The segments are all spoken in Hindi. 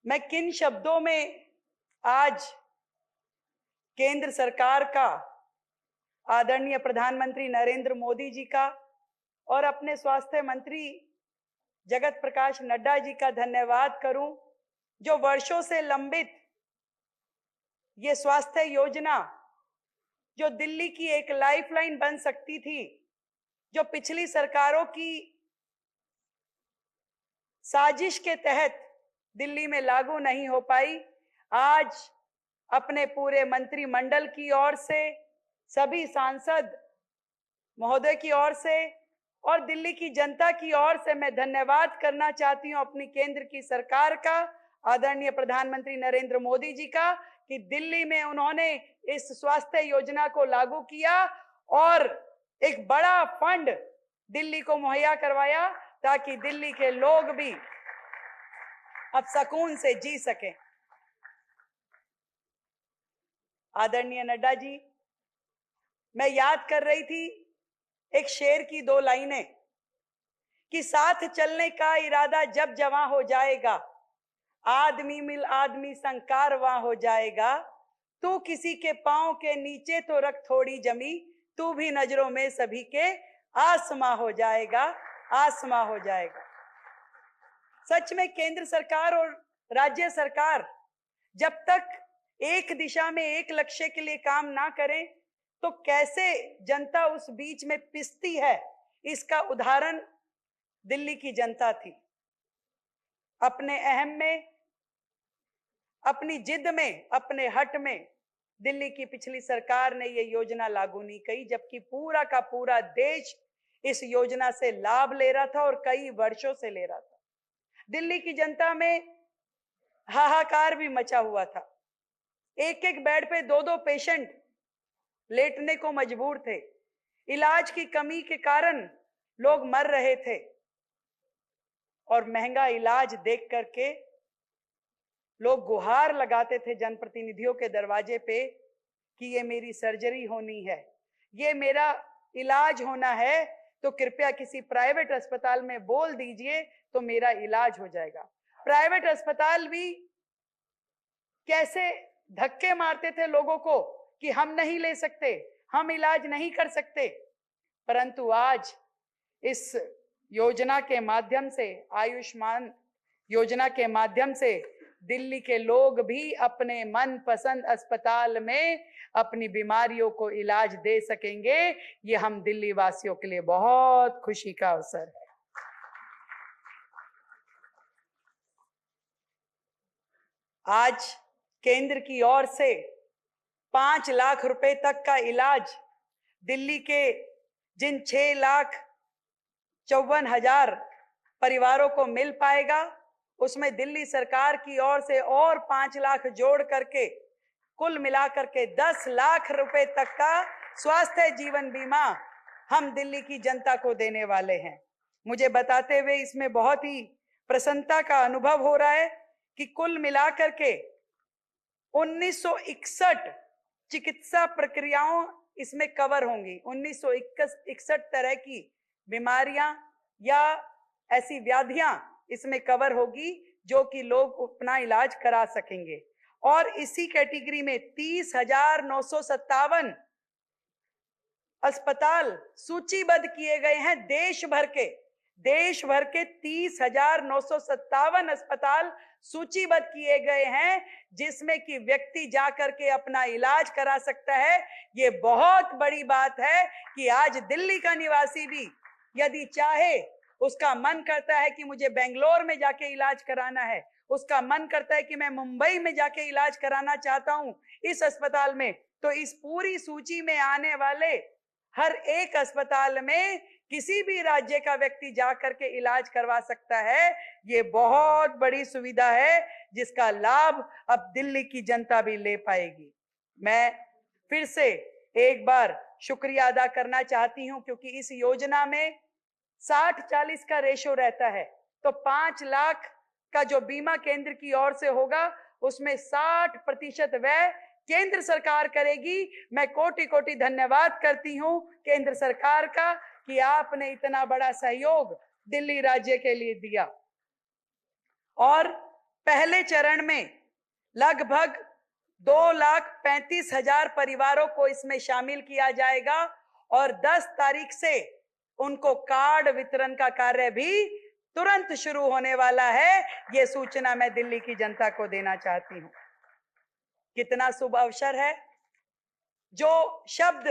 मैं किन शब्दों में आज केंद्र सरकार का, आदरणीय प्रधानमंत्री नरेंद्र मोदी जी का और अपने स्वास्थ्य मंत्री जगत प्रकाश नड्डा जी का धन्यवाद करूं, जो वर्षों से लंबित ये स्वास्थ्य योजना, जो दिल्ली की एक लाइफलाइन बन सकती थी, जो पिछली सरकारों की साजिश के तहत दिल्ली में लागू नहीं हो पाई, आज अपने पूरे मंत्रिमंडल की ओर से, सभी सांसद महोदय की ओर से और दिल्ली की जनता की ओर से मैं धन्यवाद करना चाहती हूं अपनी केंद्र की सरकार का, आदरणीय प्रधानमंत्री नरेंद्र मोदी जी का, कि दिल्ली में उन्होंने इस स्वास्थ्य योजना को लागू किया और एक बड़ा फंड दिल्ली को मुहैया करवाया ताकि दिल्ली के लोग भी अब सुकून से जी सकें। आदरणीय नड्डा जी, मैं याद कर रही थी एक शेर की दो लाइनें कि साथ चलने का इरादा जब जवां हो जाएगा, आदमी मिल आदमी संग कारवां हो जाएगा, तू किसी के पांव के नीचे तो रख थोड़ी जमी, तू भी नजरों में सभी के आसमां हो जाएगा, आसमां हो जाएगा। सच में केंद्र सरकार और राज्य सरकार जब तक एक दिशा में एक लक्ष्य के लिए काम ना करें तो कैसे जनता उस बीच में पिसती है, इसका उदाहरण दिल्ली की जनता थी। अपने अहम में, अपनी जिद में, अपने हट में दिल्ली की पिछली सरकार ने ये योजना लागू नहीं की, जबकि पूरा का पूरा देश इस योजना से लाभ ले रहा था और कई वर्षों से ले रहा था। दिल्ली की जनता में हाहाकार भी मचा हुआ था। एक एक बेड पे दो दो पेशेंट लेटने को मजबूर थे। इलाज की कमी के कारण लोग मर रहे थे और महंगा इलाज देख करके लोग गुहार लगाते थे जनप्रतिनिधियों के दरवाजे पे कि ये मेरी सर्जरी होनी है, ये मेरा इलाज होना है, तो कृपया किसी प्राइवेट अस्पताल में बोल दीजिए तो मेरा इलाज हो जाएगा। प्राइवेट अस्पताल भी कैसे धक्के मारते थे लोगों को कि हम नहीं ले सकते, हम इलाज नहीं कर सकते। परंतु आज इस योजना के माध्यम से, आयुष्मान योजना के माध्यम से दिल्ली के लोग भी अपने मनपसंद अस्पताल में अपनी बीमारियों को इलाज दे सकेंगे। ये हम दिल्ली वासियों के लिए बहुत खुशी का अवसर है। आज केंद्र की ओर से 5 लाख रुपए तक का इलाज दिल्ली के जिन 6,54,000 परिवारों को मिल पाएगा, उसमें दिल्ली सरकार की ओर से और 5 लाख जोड़ करके कुल मिलाकर के 10 लाख रुपए तक का स्वास्थ्य जीवन बीमा हम दिल्ली की जनता को देने वाले हैं। मुझे बताते हुए इसमें बहुत ही प्रसन्नता का अनुभव हो रहा है कि कुल मिलाकर के 1961 चिकित्सा प्रक्रियाओं इसमें कवर होंगी। 1961 तरह की बीमारियां या ऐसी व्याधियां इसमें कवर होगी जो कि लोग अपना इलाज करा सकेंगे। और इसी कैटेगरी में 30,957 अस्पताल सूचीबद्ध किए गए हैं। देश भर के 30,957 अस्पताल सूचीबद्ध किए गए हैं, जिसमें कि व्यक्ति जाकर के अपना इलाज करा सकता है। ये बहुत बड़ी बात है कि आज दिल्ली का निवासी भी यदि चाहे, उसका मन करता है कि मुझे बेंगलोर में जाके इलाज कराना है, उसका मन करता है कि मैं मुंबई में जाके इलाज कराना चाहता हूं इस अस्पताल में, तो इस पूरी सूची में आने वाले हर एक अस्पताल में किसी भी राज्य का व्यक्ति जाकर के इलाज करवा सकता है। ये बहुत बड़ी सुविधा है जिसका लाभ अब दिल्ली की जनता भी ले पाएगी। मैं फिर से एक बार शुक्रिया अदा करना चाहती हूं, क्योंकि इस योजना में 60-40 का रेशो रहता है, तो 5 लाख का जो बीमा केंद्र की ओर से होगा उसमें 60% व्यय केंद्र सरकार करेगी। मैं कोटि कोटि धन्यवाद करती हूं केंद्र सरकार का कि आपने इतना बड़ा सहयोग दिल्ली राज्य के लिए दिया। और पहले चरण में लगभग 2,35,000 परिवारों को इसमें शामिल किया जाएगा और 10 तारीख से उनको कार्ड वितरण का कार्य भी तुरंत शुरू होने वाला है। ये सूचना मैं दिल्ली की जनता को देना चाहती हूं। कितना शुभ अवसर है। जो शब्द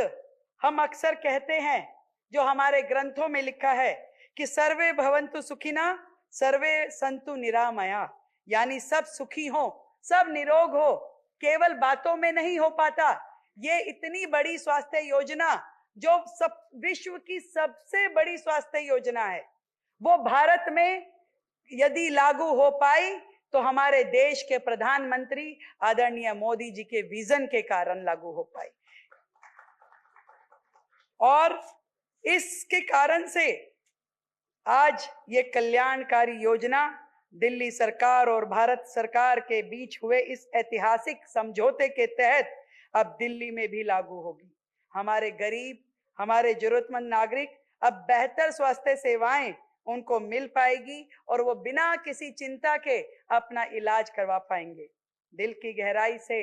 हम अक्सर कहते हैं, जो हमारे ग्रंथों में लिखा है कि सर्वे भवन्तु सुखिना सर्वे सन्तु निरामया, यानी सब सुखी हो, सब निरोग हो, केवल बातों में नहीं हो पाता। ये इतनी बड़ी स्वास्थ्य योजना, जो सब विश्व की सबसे बड़ी स्वास्थ्य योजना है, वो भारत में यदि लागू हो पाई तो हमारे देश के प्रधानमंत्री आदरणीय मोदी जी के विजन के कारण लागू हो पाई। और इसके कारण से आज ये कल्याणकारी योजना दिल्ली सरकार और भारत सरकार के बीच हुए इस ऐतिहासिक समझौते के तहत अब दिल्ली में भी लागू होगी। हमारे गरीब, हमारे जरूरतमंद नागरिक अब बेहतर स्वास्थ्य सेवाएं उनको मिल पाएगी और वो बिना किसी चिंता के अपना इलाज करवा पाएंगे। दिल की गहराई से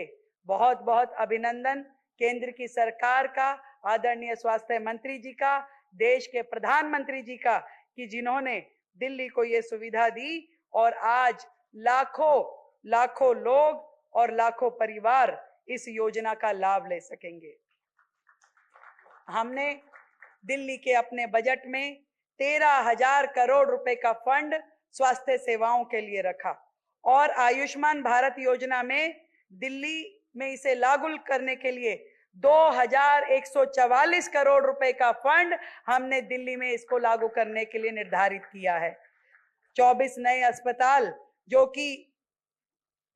बहुत बहुत अभिनंदन केंद्र की सरकार का, आदरणीय स्वास्थ्य मंत्री जी का, देश के प्रधानमंत्री जी का, कि जिन्होंने दिल्ली को ये सुविधा दी और आज लाखों लोग और लाखों परिवार इस योजना का लाभ ले सकेंगे। हमने दिल्ली के अपने बजट में 13,000 करोड़ रुपए का फंड स्वास्थ्य सेवाओं के लिए रखा और आयुष्मान भारत योजना में दिल्ली में इसे लागू करने के लिए 2,144 करोड़ रुपए का फंड हमने दिल्ली में इसको लागू करने के लिए निर्धारित किया है। 24 नए अस्पताल जो कि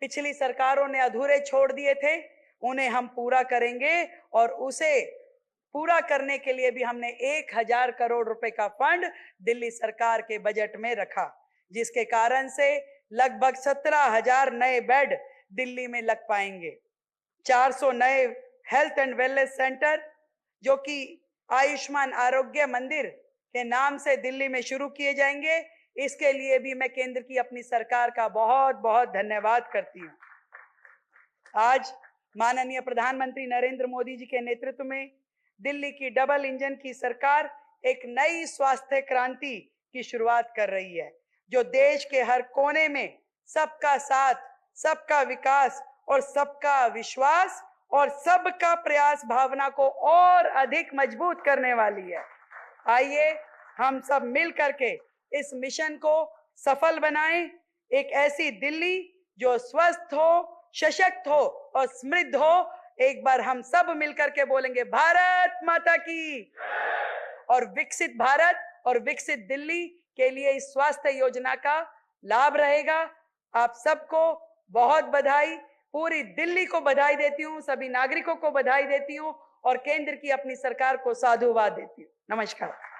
पिछली सरकारों ने अधूरे छोड़ दिए थे, उन्हें हम पूरा करेंगे और उसे पूरा करने के लिए भी हमने 1,000 करोड़ रुपए का फंड दिल्ली सरकार के बजट में रखा, जिसके कारण से लगभग 17,000 नए बेड दिल्ली में लग पाएंगे। 400 नए हेल्थ एंड वेलनेस सेंटर जो कि आयुष्मान आरोग्य मंदिर के नाम से दिल्ली में शुरू किए जाएंगे। इसके लिए भी मैं केंद्र की अपनी सरकार का बहुत बहुत धन्यवाद करती हूँ। आज माननीय प्रधानमंत्री नरेंद्र मोदी जी के नेतृत्व में दिल्ली की डबल इंजन की सरकार एक नई स्वास्थ्य क्रांति की शुरुआत कर रही है, जो देश के हर कोने में सबका साथ, सबका विकास और सबका विश्वास और सबका प्रयास भावना को और अधिक मजबूत करने वाली है। आइए हम सब मिल करके इस मिशन को सफल बनाएं। एक ऐसी दिल्ली जो स्वस्थ हो, सशक्त हो और समृद्ध हो। एक बार हम सब मिलकर के बोलेंगे भारत माता की। और विकसित भारत और विकसित दिल्ली के लिए इस स्वास्थ्य योजना का लाभ रहेगा। आप सबको बहुत बधाई, पूरी दिल्ली को बधाई देती हूँ, सभी नागरिकों को बधाई देती हूँ और केंद्र की अपनी सरकार को साधुवाद देती हूँ। नमस्कार।